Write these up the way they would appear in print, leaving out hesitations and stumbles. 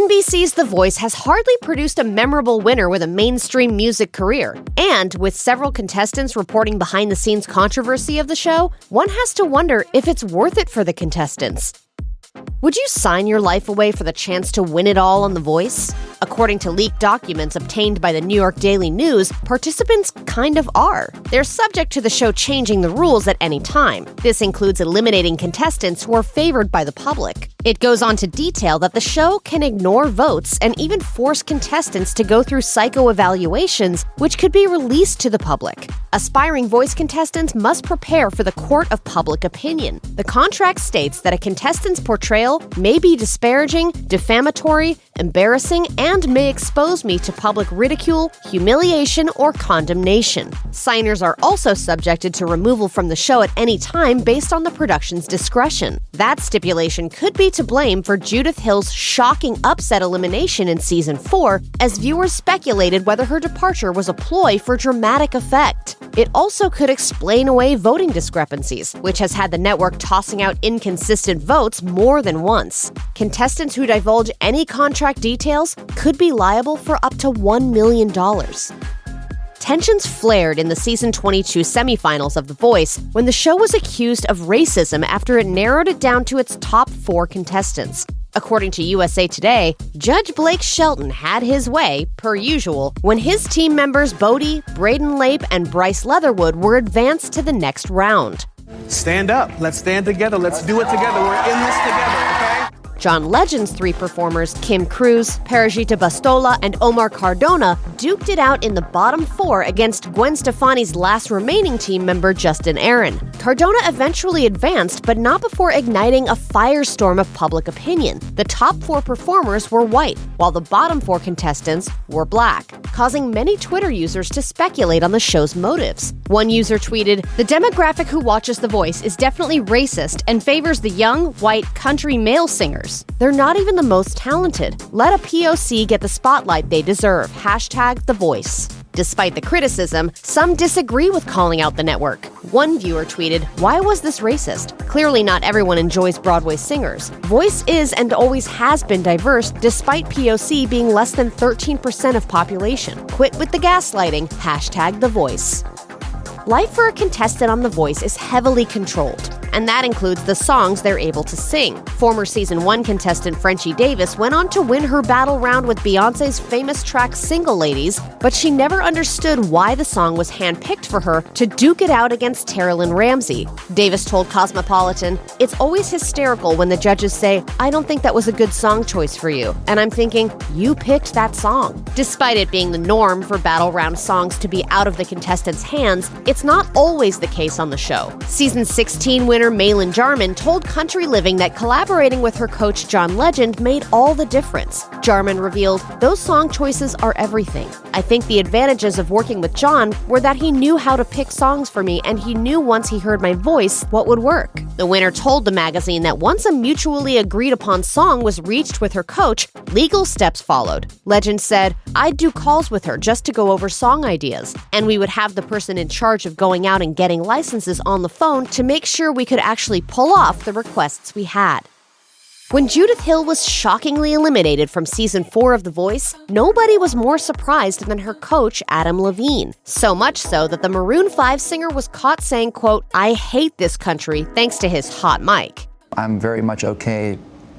NBC's The Voice has hardly produced a memorable winner with a mainstream music career. And with several contestants reporting behind-the-scenes controversy of the show, one has to wonder if it's worth it for the contestants. Would you sign your life away for the chance to win it all on The Voice? According to leaked documents obtained by the New York Daily News, participants kind of are. They're subject to the show changing the rules at any time. This includes eliminating contestants who are favored by the public. It goes on to detail that the show can ignore votes and even force contestants to go through psycho-evaluations, which could be released to the public. Aspiring Voice contestants must prepare for the court of public opinion. The contract states that a contestant's portrayal may be disparaging, defamatory, embarrassing, and may expose me to public ridicule, humiliation, or condemnation. Signers are also subjected to removal from the show at any time based on the production's discretion. That stipulation could be to blame for Judith Hill's shocking upset elimination in Season 4, as viewers speculated whether her departure was a ploy for dramatic effect. It also could explain away voting discrepancies, which has had the network tossing out inconsistent votes more than once. Contestants who divulge any contract details could be liable for up to $1 million. Tensions flared in the Season 22 semifinals of The Voice when the show was accused of racism after it narrowed it down to its top 4 contestants. According to USA Today, Judge Blake Shelton had his way, per usual, when his team members Bodie, Braden Lape, and Bryce Leatherwood were advanced to the next round. Stand up. Let's stand together. Let's do it together. We're in this together, okay? John Legend's 3 performers, Kim Cruz, Parajita Bastola, and Omar Cardona, duked it out in the bottom 4 against Gwen Stefani's last remaining team member, Justin Aaron. Cardona eventually advanced, but not before igniting a firestorm of public opinion. The top 4 performers were white, while the bottom 4 contestants were black, causing many Twitter users to speculate on the show's motives. One user tweeted, "The demographic who watches The Voice is definitely racist and favors the young, white, country male singers. They're not even the most talented. Let a POC get the spotlight they deserve. #The Voice." Despite the criticism, some disagree with calling out the network. One viewer tweeted, "Why was this racist? Clearly not everyone enjoys Broadway singers. Voice is and always has been diverse, despite POC being less than 13% of population. Quit with the gaslighting. #The Voice." Life for a contestant on The Voice is heavily controlled, and that includes the songs they're able to sing. Former Season 1 contestant Frenchie Davis went on to win her battle round with Beyoncé's famous track Single Ladies, but she never understood why the song was handpicked for her to duke it out against Terrellyn Ramsey. Davis told Cosmopolitan, "It's always hysterical when the judges say, 'I don't think that was a good song choice for you.' And I'm thinking, you picked that song." Despite it being the norm for battle round songs to be out of the contestants' hands, it's not always the case on the show. Season 16 winner Malin Jarman told Country Living that collaborating with her coach John Legend made all the difference. Jarman revealed, "Those song choices are everything. I think the advantages of working with John were that he knew how to pick songs for me, and he knew once he heard my voice what would work." The winner told the magazine that once a mutually agreed upon song was reached with her coach, legal steps followed. Legend said, "I'd do calls with her just to go over song ideas, and we would have the person in charge of going out and getting licenses on the phone to make sure we could actually pull off the requests we had." When Judith Hill was shockingly eliminated from Season 4 of The Voice, nobody was more surprised than her coach, Adam Levine. So much so that the Maroon 5 singer was caught saying, quote, "I hate this country," thanks to his hot mic. I'm very much okay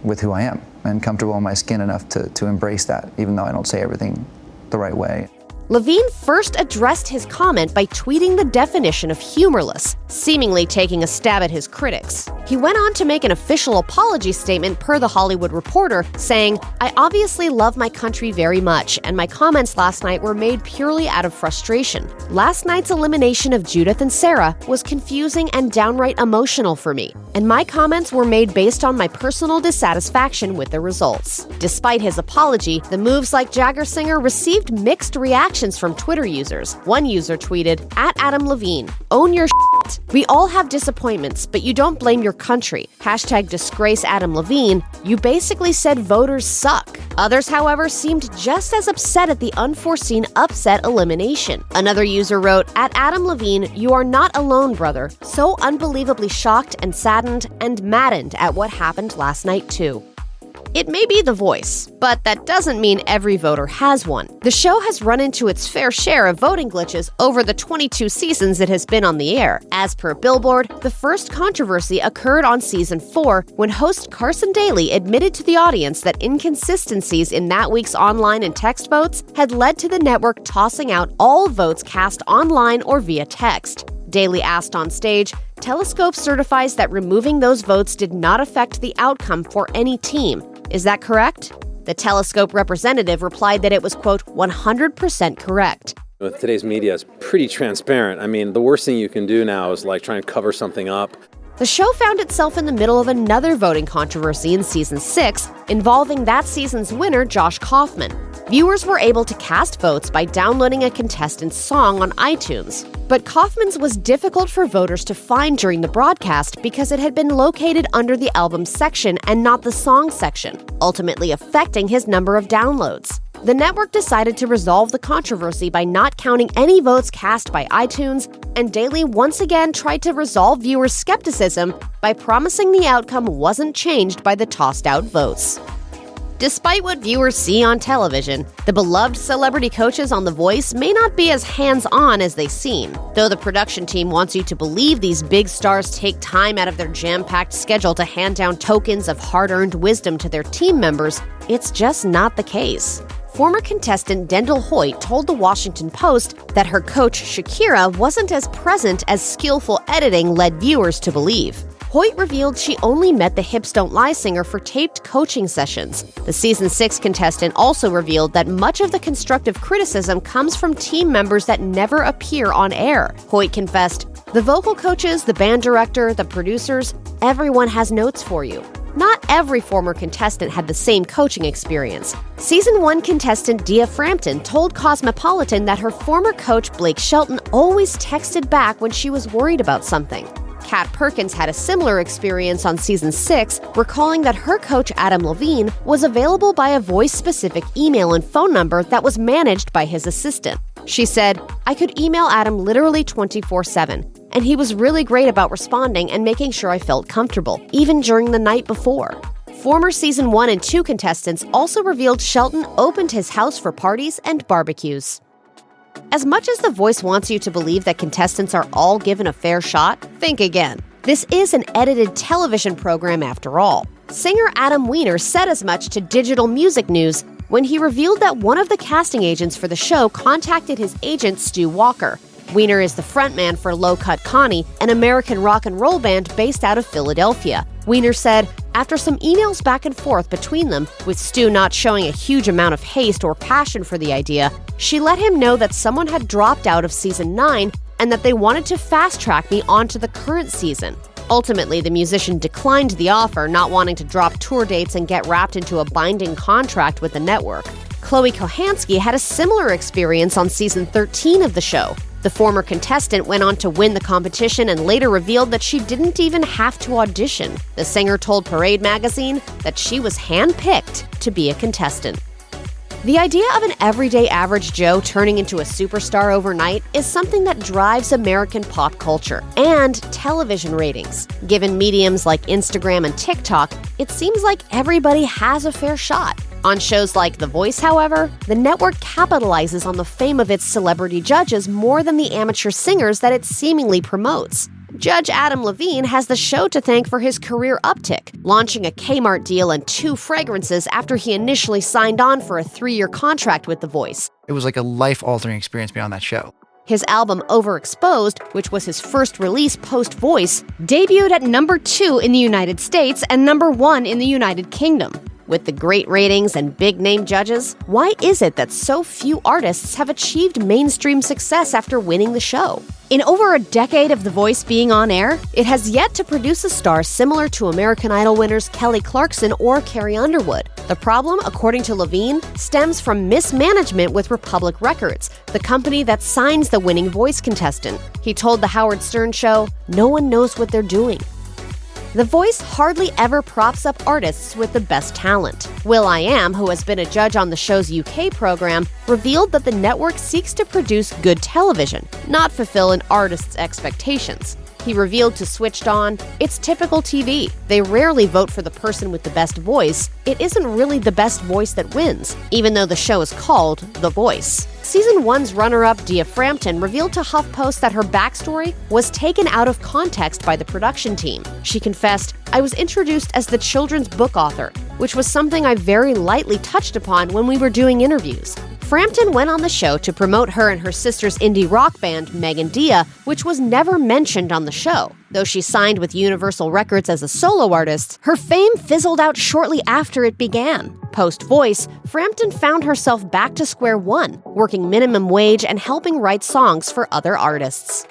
with who I am and comfortable in my skin enough to embrace that, even though I don't say everything the right way. Levine first addressed his comment by tweeting the definition of humorless, seemingly taking a stab at his critics. He went on to make an official apology statement per The Hollywood Reporter, saying, "I obviously love my country very much, and my comments last night were made purely out of frustration. Last night's elimination of Judith and Sarah was confusing and downright emotional for me, and my comments were made based on my personal dissatisfaction with the results." Despite his apology, the Moves Like Jagger singer received mixed reactions from Twitter users. One user tweeted, "Adam Levine, own your shit. We all have disappointments, but you don't blame your country. #disgrace Adam Levine. You basically said voters suck." Others, however, seemed just as upset at the unforeseen upset elimination. Another user wrote, "Adam Levine, you are not alone, brother. So unbelievably shocked and saddened and maddened at what happened last night, too." It may be The Voice, but that doesn't mean every voter has one. The show has run into its fair share of voting glitches over the 22 seasons it has been on the air. As per Billboard, the first controversy occurred on season 4 when host Carson Daly admitted to the audience that inconsistencies in that week's online and text votes had led to the network tossing out all votes cast online or via text. Daly asked on stage, "Telescope certifies that removing those votes did not affect the outcome for any team. Is that correct?" The Telescope representative replied that it was, quote, 100% correct. With today's media, it's pretty transparent. I mean, the worst thing you can do now is like try and cover something up. The show found itself in the middle of another voting controversy in season 6, involving that season's winner, Josh Kaufman. Viewers were able to cast votes by downloading a contestant's song on iTunes. But Kaufman's was difficult for voters to find during the broadcast because it had been located under the album section and not the song section, ultimately affecting his number of downloads. The network decided to resolve the controversy by not counting any votes cast by iTunes, and Daly once again tried to resolve viewers' skepticism by promising the outcome wasn't changed by the tossed-out votes. Despite what viewers see on television, the beloved celebrity coaches on The Voice may not be as hands-on as they seem. Though the production team wants you to believe these big stars take time out of their jam-packed schedule to hand down tokens of hard-earned wisdom to their team members, it's just not the case. Former contestant Dendell Hoyt told the Washington Post that her coach Shakira wasn't as present as skillful editing led viewers to believe. Hoyt revealed she only met the Hips Don't Lie singer for taped coaching sessions. The season 6 contestant also revealed that much of the constructive criticism comes from team members that never appear on air. Hoyt confessed, "The vocal coaches, the band director, the producers, everyone has notes for you." Not every former contestant had the same coaching experience. Season 1 contestant Dia Frampton told Cosmopolitan that her former coach Blake Shelton always texted back when she was worried about something. Kat Perkins had a similar experience on season 6, recalling that her coach Adam Levine was available by a voice-specific email and phone number that was managed by his assistant. She said, "I could email Adam literally 24/7, and he was really great about responding and making sure I felt comfortable, even during the night before." Former season 1 and 2 contestants also revealed Shelton opened his house for parties and barbecues. As much as The Voice wants you to believe that contestants are all given a fair shot, think again. This is an edited television program after all. Singer Adam Weiner said as much to Digital Music News when he revealed that one of the casting agents for the show contacted his agent Stu Walker. Weiner is the frontman for Low Cut Connie, an American rock and roll band based out of Philadelphia. Weiner said, after some emails back and forth between them, with Stu not showing a huge amount of haste or passion for the idea, she let him know that someone had dropped out of season 9 and that they wanted to fast-track me onto the current season. Ultimately, the musician declined the offer, not wanting to drop tour dates and get wrapped into a binding contract with the network. Chloe Kohansky had a similar experience on season 13 of the show. The former contestant went on to win the competition and later revealed that she didn't even have to audition. The singer told Parade magazine that she was handpicked to be a contestant. The idea of an everyday average Joe turning into a superstar overnight is something that drives American pop culture and television ratings. Given mediums like Instagram and TikTok, it seems like everybody has a fair shot. On shows like The Voice, however, the network capitalizes on the fame of its celebrity judges more than the amateur singers that it seemingly promotes. Judge Adam Levine has the show to thank for his career uptick, launching a Kmart deal and 2 fragrances after he initially signed on for a 3-year contract with The Voice. It was like a life-altering experience being on that show. His album Overexposed, which was his first release post-Voice, debuted at number 2 in the United States and number 1 in the United Kingdom. With the great ratings and big-name judges, why is it that so few artists have achieved mainstream success after winning the show? In over a decade of The Voice being on air, it has yet to produce a star similar to American Idol winners Kelly Clarkson or Carrie Underwood. The problem, according to Levine, stems from mismanagement with Republic Records, the company that signs the winning Voice contestant. He told The Howard Stern Show, "No one knows what they're doing." The Voice hardly ever props up artists with the best talent. will.i.am, who has been a judge on the show's UK program, revealed that the network seeks to produce good television, not fulfill an artist's expectations. He revealed to Switched On, "It's typical TV. They rarely vote for the person with the best voice. It isn't really the best voice that wins, even though the show is called The Voice." Season 1's runner-up Dia Frampton revealed to HuffPost that her backstory was taken out of context by the production team. She confessed, "I was introduced as the children's book author, which was something I very lightly touched upon when we were doing interviews." Frampton went on the show to promote her and her sister's indie rock band, Megan Dia, which was never mentioned on the show. Though she signed with Universal Records as a solo artist, her fame fizzled out shortly after it began. Post-Voice, Frampton found herself back to square one, working minimum wage and helping write songs for other artists.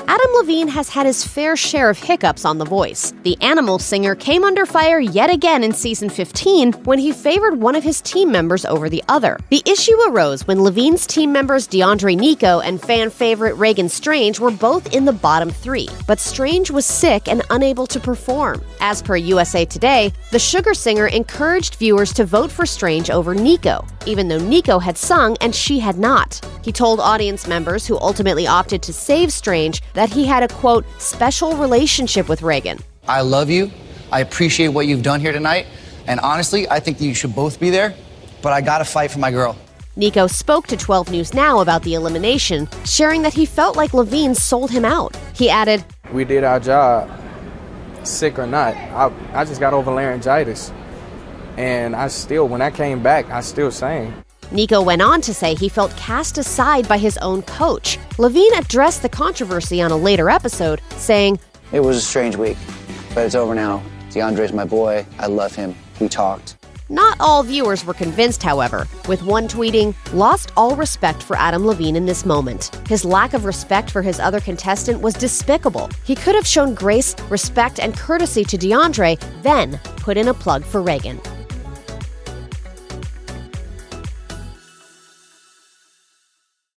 Adam Levine has had his fair share of hiccups on The Voice. The Animal singer came under fire yet again in season 15 when he favored one of his team members over the other. The issue arose when Levine's team members DeAndre Nico and fan favorite Reagan Strange were both in the bottom 3, but Strange was sick and unable to perform. As per USA Today, the Sugar singer encouraged viewers to vote for Strange over Nico, even though Nico had sung and she had not. He told audience members who ultimately opted to save Strange that he had a, quote, special relationship with Reagan. I love you. I appreciate what you've done here tonight. And honestly, I think that you should both be there, but I gotta fight for my girl. Nico spoke to 12 News Now about the elimination, sharing that he felt like Levine sold him out. He added, "We did our job, sick or not. I just got over laryngitis. And when I came back, I still sang." Nico went on to say he felt cast aside by his own coach. Levine addressed the controversy on a later episode, saying, It was a strange week, but it's over now. DeAndre's my boy. I love him. We talked. Not all viewers were convinced, however, with one tweeting, "Lost all respect for Adam Levine in this moment. His lack of respect for his other contestant was despicable. He could have shown grace, respect, and courtesy to DeAndre, then put in a plug for Reagan."